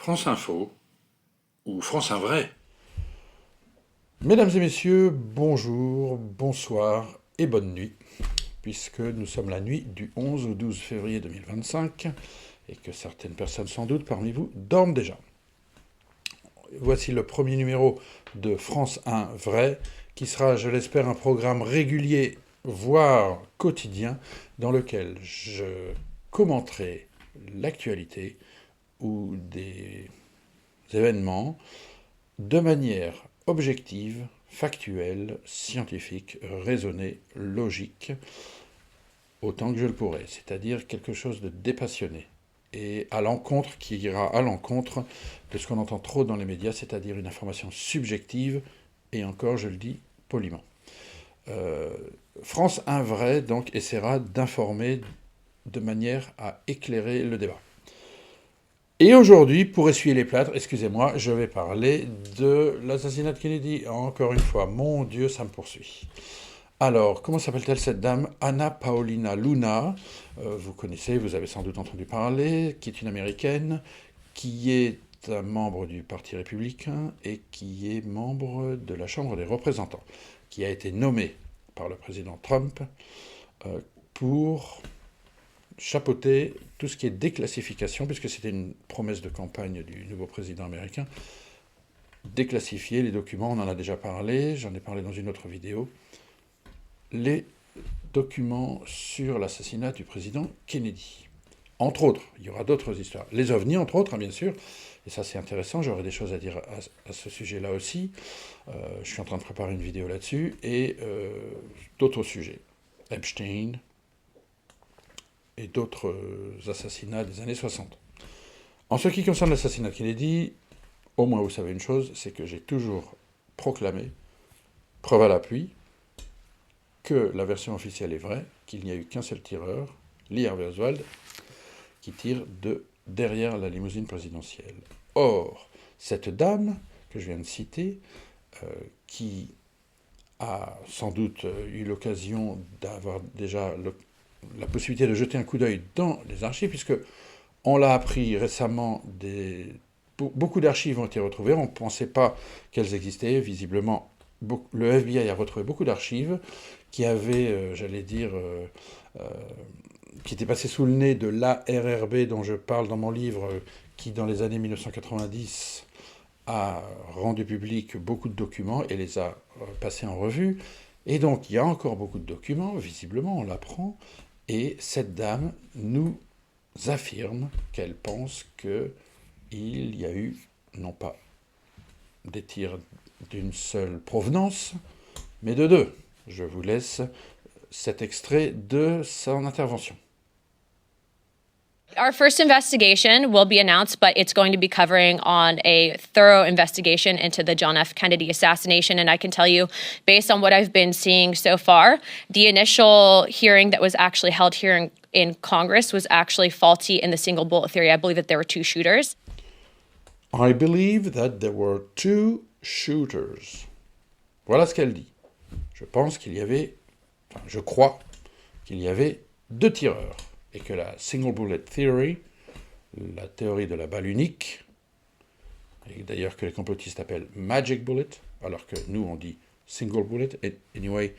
France Info ou France Vrai. Mesdames et messieurs, bonjour, bonsoir et bonne nuit, puisque nous sommes la nuit du 11 au 12 février 2025 et que certaines personnes sans doute parmi vous dorment déjà. Voici le premier numéro de France 1 Vrai, qui sera, je l'espère, un programme régulier, voire quotidien, dans lequel je commenterai l'actualité ou des événements de manière objective, factuelle, scientifique, raisonnée, logique, autant que je le pourrai, c'est-à-dire quelque chose de dépassionné et à l'encontre, qui ira à l'encontre de ce qu'on entend trop dans les médias, c'est-à-dire une information subjective, et encore, je le dis poliment. Euh, France 1 Vrai, donc, essaiera d'informer de manière à éclairer le débat. Et aujourd'hui, pour essuyer les plâtres, excusez-moi, je vais parler de l'assassinat de Kennedy. Encore une fois, mon Dieu, ça me poursuit. Alors, comment s'appelle-t-elle cette dame? Anna Paulina Luna. Vous connaissez, vous avez sans doute entendu parler, qui est une américaine, qui est un membre du Parti républicain et qui est membre de la Chambre des représentants, qui a été nommée par le président Trump pour chapeauter tout ce qui est déclassification, puisque c'était une promesse de campagne du nouveau président américain, déclassifier les documents, on en a déjà parlé, j'en ai parlé dans une autre vidéo, les documents sur l'assassinat du président Kennedy. Entre autres, il y aura d'autres histoires. Les ovnis, entre autres, hein, bien sûr, et ça c'est intéressant, j'aurai des choses à dire à ce sujet-là aussi. Je suis en train de préparer une vidéo là-dessus, et d'autres sujets. Epstein, et d'autres assassinats des années 60. En ce qui concerne l'assassinat de Kennedy, au moins vous savez une chose, c'est que j'ai toujours proclamé, preuve à l'appui, que la version officielle est vraie, qu'il n'y a eu qu'un seul tireur, Lee Harvey Oswald, qui tire de derrière la limousine présidentielle. Or, cette dame que je viens de citer, qui a sans doute eu l'occasion d'avoir déjà la possibilité de jeter un coup d'œil dans les archives, puisque on l'a appris récemment, beaucoup d'archives ont été retrouvées, on ne pensait pas qu'elles existaient, visiblement le FBI a retrouvé beaucoup d'archives qui avaient, j'allais dire, qui étaient passées sous le nez de l'ARRB dont je parle dans mon livre, qui dans les années 1990 a rendu public beaucoup de documents et les a passés en revue. Et donc il y a encore beaucoup de documents, visiblement on l'apprend, et cette dame nous affirme qu'elle pense qu'il y a eu, non pas des tirs d'une seule provenance, mais de deux. Je vous laisse cet extrait de son intervention. Our first investigation will be announced, but it's going to be covering on a thorough investigation into the John F. Kennedy assassination. And I can tell you, based on what I've been seeing so far, the initial hearing that was actually held here in Congress was actually faulty in the single bullet theory. I believe that there were two shooters. I believe that there were two shooters. Voilà ce qu'elle dit. Je pense qu'il y avait, enfin, je crois qu'il y avait deux tireurs. Et que la single bullet theory, la théorie de la balle unique, et d'ailleurs que les complotistes appellent magic bullet, alors que nous on dit single bullet, et anyway,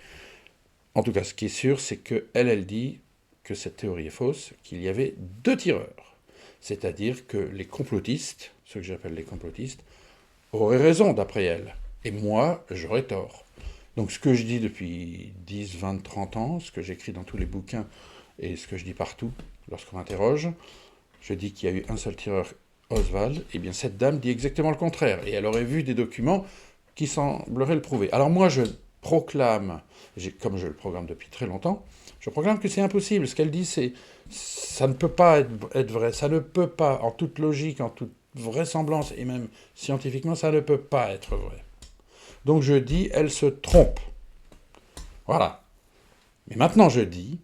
en tout cas ce qui est sûr, c'est qu'elle dit que cette théorie est fausse, qu'il y avait deux tireurs. C'est-à-dire que les complotistes, ceux que j'appelle les complotistes, auraient raison d'après elle. Et moi, j'aurais tort. Donc ce que je dis depuis 10, 20, 30 ans, ce que j'écris dans tous les bouquins, et ce que je dis partout, lorsqu'on m'interroge, je dis qu'il y a eu un seul tireur, Oswald, et bien cette dame dit exactement le contraire, et elle aurait vu des documents qui sembleraient le prouver. Alors moi je proclame, comme je le programme depuis très longtemps, je proclame que c'est impossible. Ce qu'elle dit, ça ne peut pas être vrai, ça ne peut pas, en toute logique, en toute vraisemblance, et même scientifiquement, ça ne peut pas être vrai. Donc je dis, elle se trompe. Voilà. Mais maintenant je dis,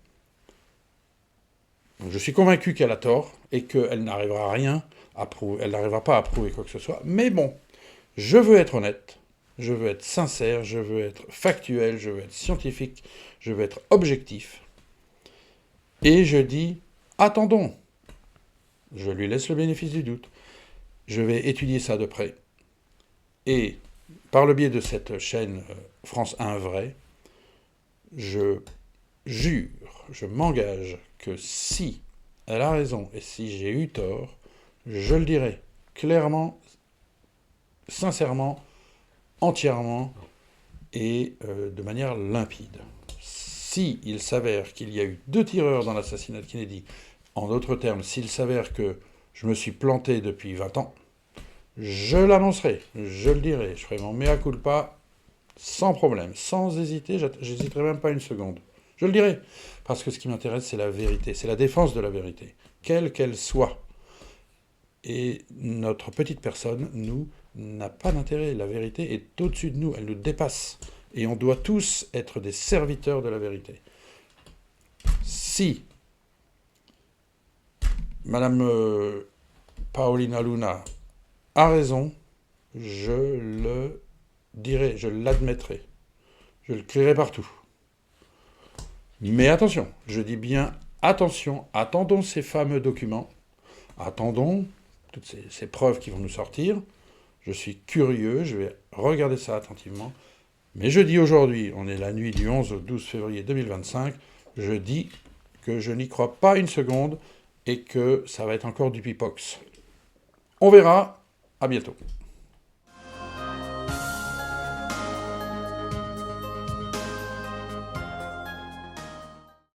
je suis convaincu qu'elle a tort et qu'elle n'arrivera à rien à prouver, elle n'arrivera pas à prouver quoi que ce soit. Mais bon, je veux être honnête, je veux être sincère, je veux être factuel, je veux être scientifique, je veux être objectif. Et je dis, attendons. Je lui laisse le bénéfice du doute. Je vais étudier ça de près. Et par le biais de cette chaîne France 1 Vrai, je jure, je m'engage que si elle a raison et si j'ai eu tort, je le dirai clairement, sincèrement, entièrement et de manière limpide. Si il s'avère qu'il y a eu 2 tireurs dans l'assassinat de Kennedy, en d'autres termes, s'il s'avère que je me suis planté depuis 20 ans, je l'annoncerai, je le dirai, je ferai mon mea culpa sans problème, sans hésiter, j'hésiterai même pas une seconde. Je le dirai, parce que ce qui m'intéresse, c'est la vérité, c'est la défense de la vérité, quelle qu'elle soit. Et notre petite personne, nous, n'a pas d'intérêt. La vérité est au-dessus de nous, elle nous dépasse. Et on doit tous être des serviteurs de la vérité. Si Madame Paolina Luna a raison, je le dirai, je l'admettrai. Je le crierai partout. Mais attention, je dis bien attention, attendons ces fameux documents, attendons toutes ces preuves qui vont nous sortir. Je suis curieux, je vais regarder ça attentivement. Mais je dis aujourd'hui, on est la nuit du 11 au 12 février 2025, je dis que je n'y crois pas une seconde et que ça va être encore du pipox. On verra, à bientôt.